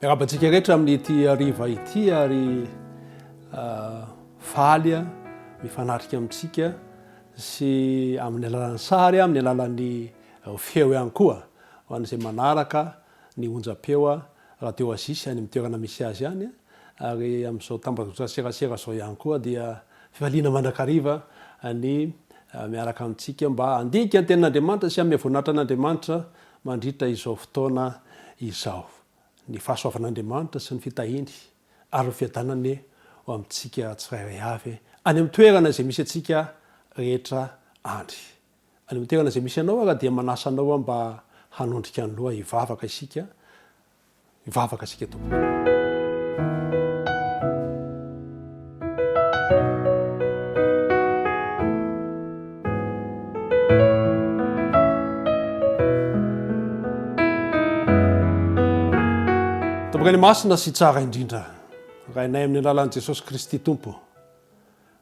Rabantsika rehetra amin'ity ariva ity ary faly mifanatrika amintsika sy amin'ny alalan'ny sary amin'ny alalan'ny feo ihany koa ho an'izay manaraka ny onjam-peo radio azisy any amin'ny toerana misy azy any ary amin'izao tambazotra serasera zao ihany koa dia fifaliana mandrakariva ny miaraka amintsika mba andika ny tenin'Andriamanitra sy amin'ny voninahitran'Andriamanitra mandritra izao fotoana izao. Ny fahasoavan'Andriamanitra sy ny fitahiny ary ny fiadanany ho amintsika tsirairay avy any amin'ny toerana izay misy atsika rehetra andry. Any amin'ny toerana izay misy anao raha dia manasa anao mba hanondrika ny loha hivavaka isika tompoko. Tompoko ny masina sy tsara indrindra rainay amin'ny alalan'i Jesosy Kristy Tompo,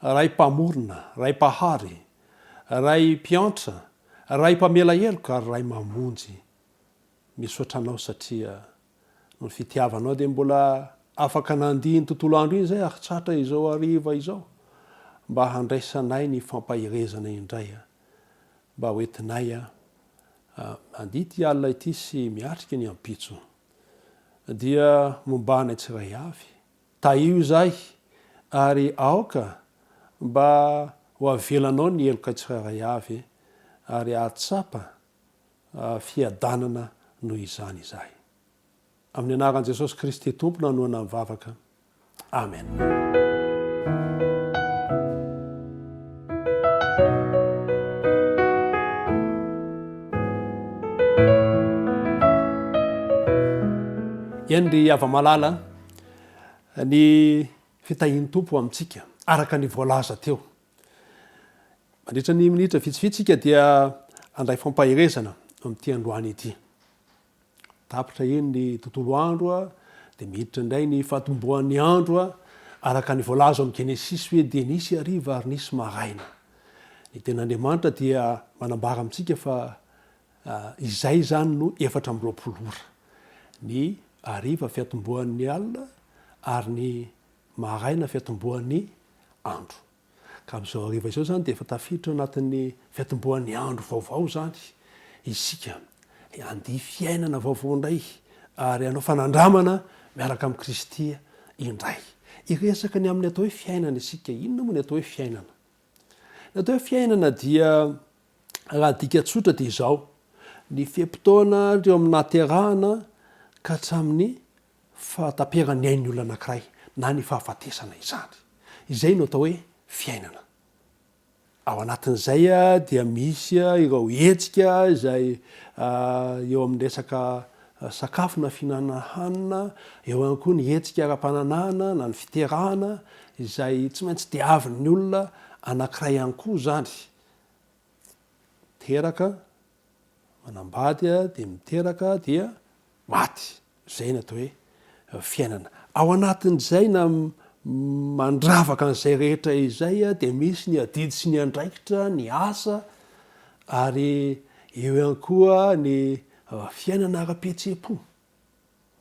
ray mpamorona, ray mpahary, ray mpiantra, ray mpamela heloka ary ray mamonjy. Misaotra anao satria no fitiavanao dia mbola afaka nandihy ny tontolo andro iny zay tratra izao ariva izao mba handraisanay ny fampaherezana indray mba hoentinay andity alina ity sy miatrika ny ampitso dia mombanay tsiray avy taio izahay ary aoka mba ho avelanao ny heloka tsirairay avy ary ahatsapa fiadanana noho izany izahay. Amin'ny anaran'i Jesosy Kristy Tompo nanoana mivavaka. Amen. Eny ry ava-malala ny fitahian'ny Tompo amintsika araka ny voalaza teo. Mandritra ny minitra vitsivitsika dia andray fampaherezana amin'ity androany ity. Tapitra eny ny tontolo andro dia miditra indray ny fahatomboan'ny andro araka ny voalaza amin'ny Genesisy hoe dia nisy hariva ary nisy maraina. Ny ten'Andriamanitra dia manambara amintsika fa izay zany no 420 ora. Ny hariva fiatomboan'ny alina ary ny maraina fiatomboan'ny andro. Ka amin'izao hariva izao zany dia efa tafiditra anatin'ny fiatomboan'ny andro vaovao zany isika. Andihy fiainana vaovao indray ary anao fanandramana miaraka amin'ny Kristy indray. Iresaka ny amin'ny atao hoe fiainana isika. Inona moa ny atao hoe fiainana? Ny atao hoe fiainana dia raha dika tsotra dia izao. Ny fiam-potoana reo amin'ny nahaterahana ka hatramin'ny fahataperan'ny ain'ny olona anankiray na ny fahafatesana izany. Izay no atao hoe fiainana. Ao anatin'izay dia misy ireo hetsika izay eo amin'ny resaka sakafo na fihinanana hanina, eo ihany koa ny hetsika ara-pananana na ny fiterahana izay tsy maintsy diavin'ny olona anankiray ihany koa zany. Teraka, manambady dia miteraka dia maty. Izay no atao hoe fiainana. Ao anatin'izay na mandravaka an'izay rehetra izay dia misy ny adidy sy ny andraikitra, ny asa ary eo ihany koa ny fiainana ara-pihetsepo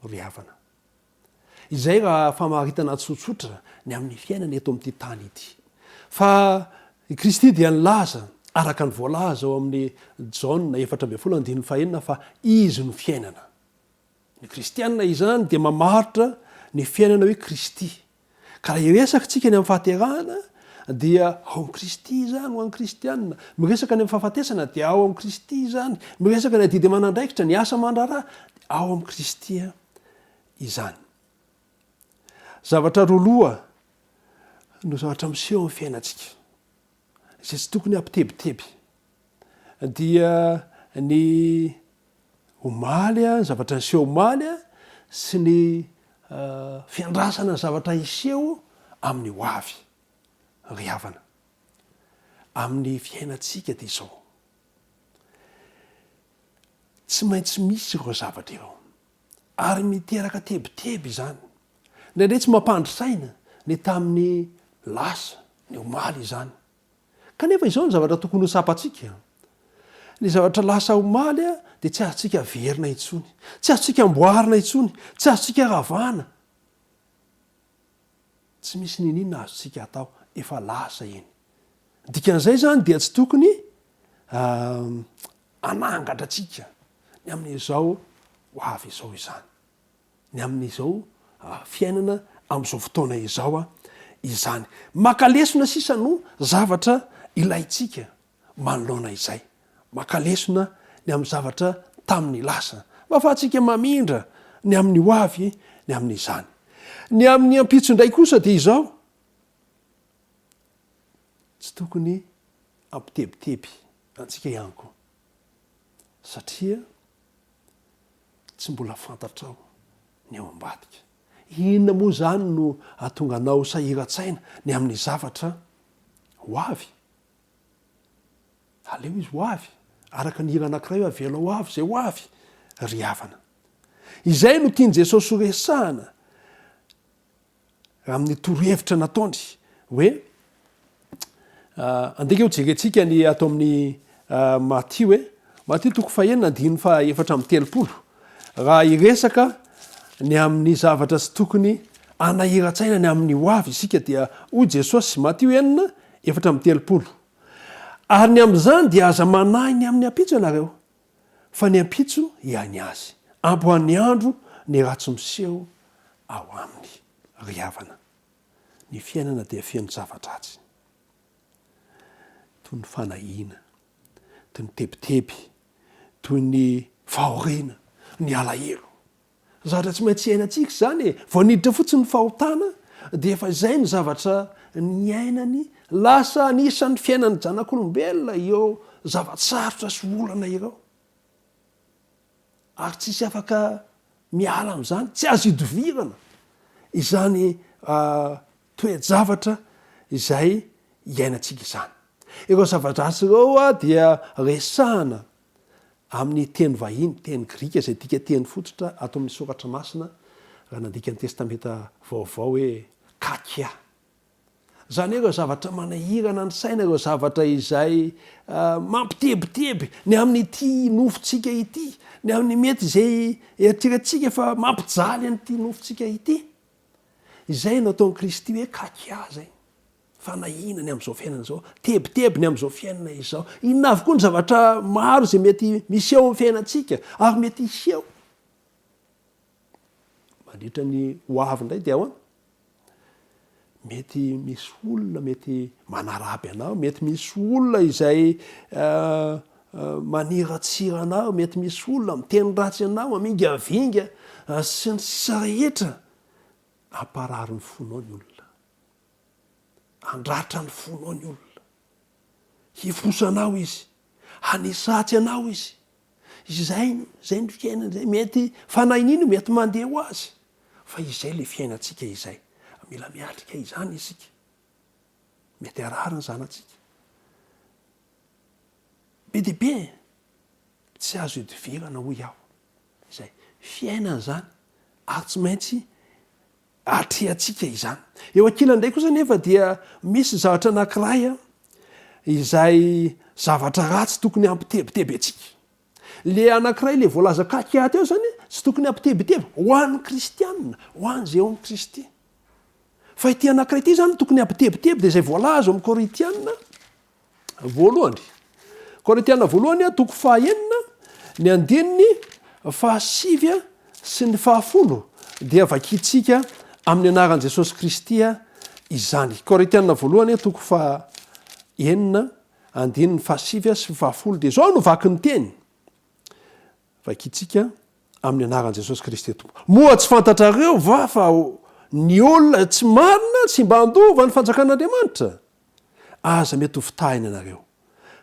ry havana. Izay raha famaritana tsotsotra ny amin'ny fiainana eto amin'ity tany ity. Fa i Kristy dia nilaza araka ny voalaza ao amin'ny Jaona 4:14 fa izy no fiainana. Ny kristianina izany dia mamaritra ny fiainana hoe Kristy. Ka raha iresaka tsika ny amin'ny fahaterahana dia ao amin'ny Kristy izany ho an'ny kristianina. Miresaka ny amin'ny fahafatesana dia ao amin'ny Kristy izany. Miresaka ny adidy aman'andraikitra, ny asa aman-draharaha ao amin'ny Kristy izany. Zavatra roaloha no zavatra miseho amin'ny fiainantsika. Izay tsy tokony hampitebiteby. Dia ny omaly, zavatra niseho omaly sy ny fiandrasana zavatra iseho amin'ny ho avy. Ry havana. Amin'ny fiainantsika dia izao. Tsy maintsy misy ireo zavatra ireo. Ary miteraka tebiteby izany. Indraindray tsy mampandrisaina ny tamin'ny lasa, ny omaly izany. Kanefa izao ny zavatra tokony ho sapatsika. ny zavatra lasa omaly a dia tsy azontsika verina intsony, tsy azontsika amboarina intsony, tsy azontsika ravana. Tsy misy ninina azontsika atao, efa lasa eny. Dikan'izay zany dia tsy tokony anangatra atsika ny amin'izao ho avy izao izany, ny amin'izao fiainana amin'izao fotoana izao izany. Makalesona sisa no zavatra ilaitsika manoloana izay. Makalesona ny amin'ny zavatra tamin'ny lasa. Mba afahantsika mamindra ny amin'ny ho avy ny amin'izany. Ny amin'ny ampitso indray kosa dia izao. Tsy tokony ampitebiteby antsika ihany koa. Satria tsy mbola fantatrao ny ao ambadika. Inona moa zany no atonga anao sahiran-tsaina ny amin'ny zavatra ho avy. Aleo izy ho avy. Araka ny hira anankiray avela ho avy izay ho avy. Ry havana. Izay no tiany Jesosy resahana amin'ny torohevitra nataony hoe andika ho jerentsika ny atao amin'ny Matio Matio 9:4-7. Raha iresaka ny amin'ny zavatra tsy tokony anahiran-tsaina ny amin'ny ho avy isika dia hoy Jesosy Matio 9:4. Ary ny amin'izany dia aza manahy ny amin'ny ampitso ianareo, fa ny ampitso ihany azy. Ampy ho an'ny andro ny ratsy miseho ao aminy. Ry havana. Ny fiainana dia fiaino zava-dratsy. Toy ny fanahina, toy ny tebiteby, toy ny fahoriana, ny alahelo. Zavatra tsy maintsy iainantsika zany vao niditra fotsiny fahotana dia efa izay ny zavatra ny ainany lasa anisan'ny fiainany zanak'olombelona eo zavatsarotra sy olana ireo. Ary tsisy afaka miala amin'izany, tsy azo idovirana izany toe-javatra izay iainantsika izany. Ireo zava-dratsy ireo dia resahana amin'ny teny vahiny, teny grika izay dika teny fototra ato amin'ny soratra masina raha nandika ny testamenta vaovao hoe kakia. Zany ireo zavatra manahirana ny saina, ireo zavatra izay mampitebiteby ny amin'ity nofontsika ity, ny amin'ny mety izay eritreretintsika fa mampijaly an'ity nofontsika ity. Izay no ataon'i Kristy hoe kakia zay. Fanahina ny amin'izao fiainana izao, tebiteby ny amin'izao fiainana izao. Inona avokoa ny zavatra maro izay mety miseho amin'ny fiainantsika ary mety hiseho. Mandritra ny ho avy indray dia ahoana? Mety misy olona mety manaraby anao, mety misy olona izay maniratsira anao, mety misy olona miteny ratsy anao, amingavinga sy ny sisa rehetra. Amparary ny fonao ny olona. Andratra ny fonao ny olona. Hifosanao izy. Hanisatsy anao izy. Izay ny fiainana izay mety fanahininy mety mandeha ho azy. Fa izay le fiainantsika izay. Mila miatrika izany isika. Mety arary ny zanatsika. Be dia be tsy azo idivirana hoy aho. Izay fiainana zany ary tsy maintsy atrehantsika izany. Eo ankilany indray kosa nefa dia misy zavatra anankiray izay zavatra ratsy tokony ampitebiteby atsika. Le anankiray le voalaza kakia teo zany tsy tokony ampitebiteby ho an'ny kristianina, ho an'izay eo amin'ny Kristy. Fa ity anankiray ity zany tokony ampitebiteby dia izay voalaza amin'ny Korintianina voalohany. Korintianina voalohany 9:9, ny andininy 7 sy ny 10 dia vakitsika amin'ny anaran'i Jesosy Kristy izany. Korintianina voalohany 9:9, andininy 7 sy 10 dia zao no vaky ny teny. Vakitsika amin'ny anaran'i Jesosy Kristy tompo. Moa tsy fantatrareo va fa ny olona tsy marina tsy mba handova ny fanjakan'Andriamanitra? Aza mety ho fitahina anareo.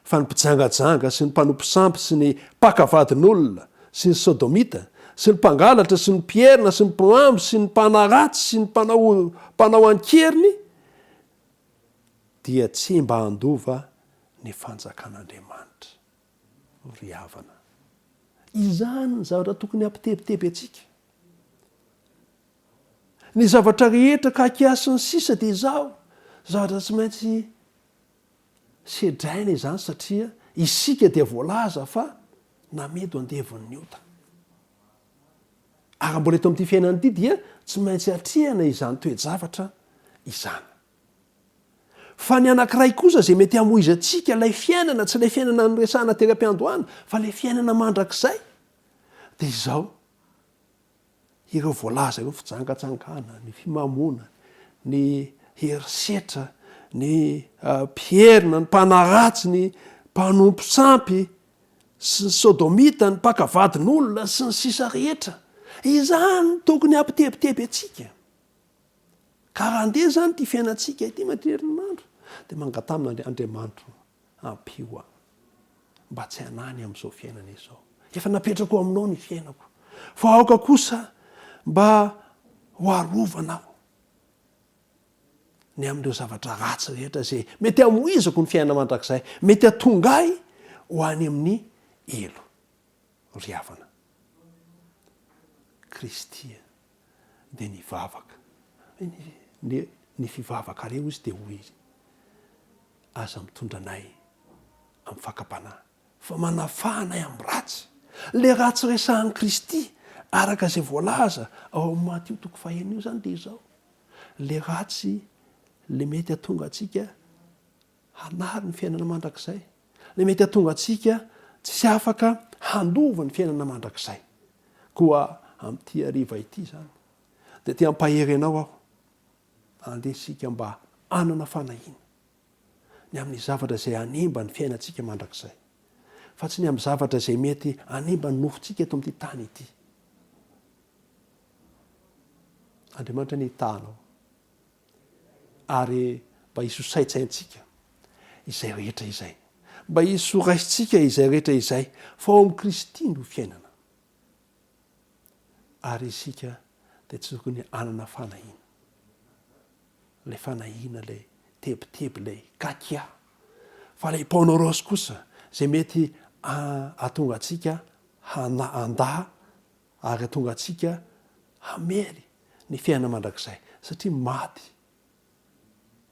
Fa ny mpijangajanga sy ny mpanompo sampy sy ny pakavadin'olona sy ny sodomita sy ny mpangalatra sy ny mpierina sy ny mpamamby sy ny mpanaratsy sy ny mpanao ankeriny dia tsy mba handova ny fanjakan'Andriamanitra. Ry havana. Izany ny zavatra tokony ampitebiteby atsika. Ny zavatra rehetra kakiasy ny sisa dia izao. Zavatra tsy maintsy sedraina izany satria isika dia voalaza fa namedo andevon'ny ota. Ary mbola eto amin'ity fiainana ity dia tsy maintsy atrehana izany toe-javatra izany. Fa ny anankiray kosa zay mety hamoizantsika ilay fiainana, tsy ilay fiainana nyresahana teram-piandohana, fa ilay fiainana mandrakizay, dia izao ireo voalaza ireo fijangatsangana, ny fimamona, ny herisetra, ny pierina, ny mpanaratsy, ny mpanompo sampy, sy ny sodomita, ny mpakavadin'olona sy ny sisa rehetra. Izany tokony hampitebiteby atsika. Ka raha andeha zany ty fiainantsika ity materinandro, dia mangatamina Andriamanitra ampio mba tsy hanany amin'izao fiainana izao. Efa napetrako aminao ny fiainako. Fa aoka kosa mba ho arovanao ny amin'ireo zavatra ratsy rehetra zay mety hamoizako ny fiainana mandrakizay, mety hatongay ho any amin'ny elo ry havana. Kristy dia nivavaka. Ny fivavaka reo izy dia hoy izy, aza mitondra anay amin'ny fakapanahy, fa manafahanay amin'ny ratsy. Le ratsy resahan'i Kristy araka izay voalaza ao amin'ny Mateo 1 zany dia izao. Le ratsy le mety hatonga atsika hanary ny fiainana mandrakizay, le mety hatonga atsika tsy afaka handova ny fiainana mandrakizay. Koa amin'ity hariva ity zany dia tia hampahery anao aho, andesika mba anana fanahiny ny amin'ny zavatra izay anemba ny fiainantsika mandrakizay, fa tsy ny amin'ny zavatra izay mety anemba ny nofontsika eto amin'ity tany ity. Andriamanitra ny tanao ary mba hisosaitsaintsika izay rehetra izay, mba hisoraisitsika izay rehetra izay, fa ao amin'ny Kristy no fiainana. Ary isika dia tsy tokony anana fanahina. Le fanahina le tebiteby le kakia, fa le paonorosy kosa zay mety atonga atsika andaha ary atonga atsika hamery ny fiainana mandrakizay, satria maty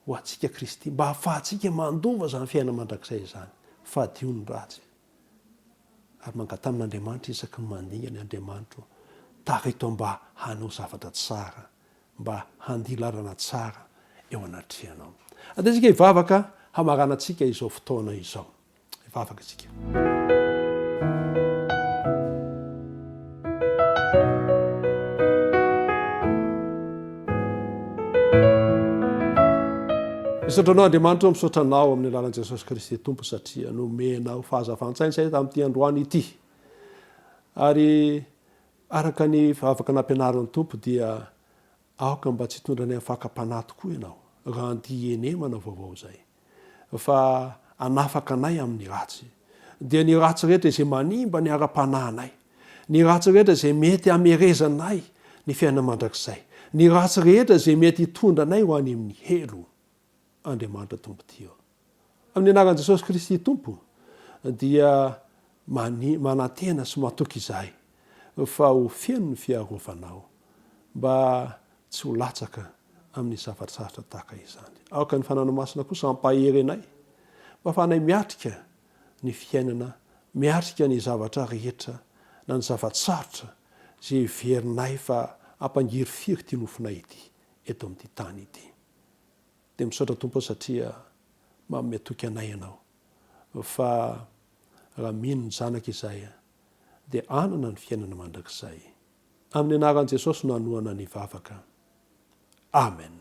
ho atsika Kristy mba hahafahantsika mandova zany fiainana mandrakizay izany, fadio ny ratsy. Ary mangatamin'Andriamanitra isaky ny mandingana Andriamanitra tarito mba hanao zavatra tsara, mba handilarana tsara eo anatrehanao. Ade isika hivavaka hamaranantsika izao fotoana izao. Hivavaka isika. Misotranao Andriamanitra, misotranao amin'ny alalan'i Jesosy Kristy Tompo satria nomenao fahazavantsaina say tamin'ity androany ity. Ary araka ny vavaka nampianaran'ny Tompo dia aoka mba tsy hitondra anay fakapanahy tokoa ianao raha andia ene manao vaovao zay, fa anafaka anay amin'ny ratsy. Dia ny ratsy rehetra izay manimba ny ara-panahinay, ny ratsy rehetra izay mety hamerezanay ny fiainana mandrakizay, ny ratsy rehetra izay mety hitondra anay ho any amin'ny helo. Andriamanitra Tompo tio. Amin'ny anaran'i Jesosy Kristy Tompo dia manantena sy matoky izahay fa ho fiaino ny fiarovanao mba tsy ho latsaka amin'ny zavatsarotra tahaka izany. Aoka ny fananao masina kosa hampahery anay mba fanay miatrika ny fiainana, miatrika ny zavatra rehetra na ny zavatsarotra zay verinay fa ampangiry firy ty nofinay ity eto amin'ity tany ity. Dia misaotra Tompo satria manome toky anay ianao, fa raha mino ny zanaka izay dia anana ny fiainana mandrakizay. Amin'ny anaran'i Jesosy no hanohana ny vavaka. Amen.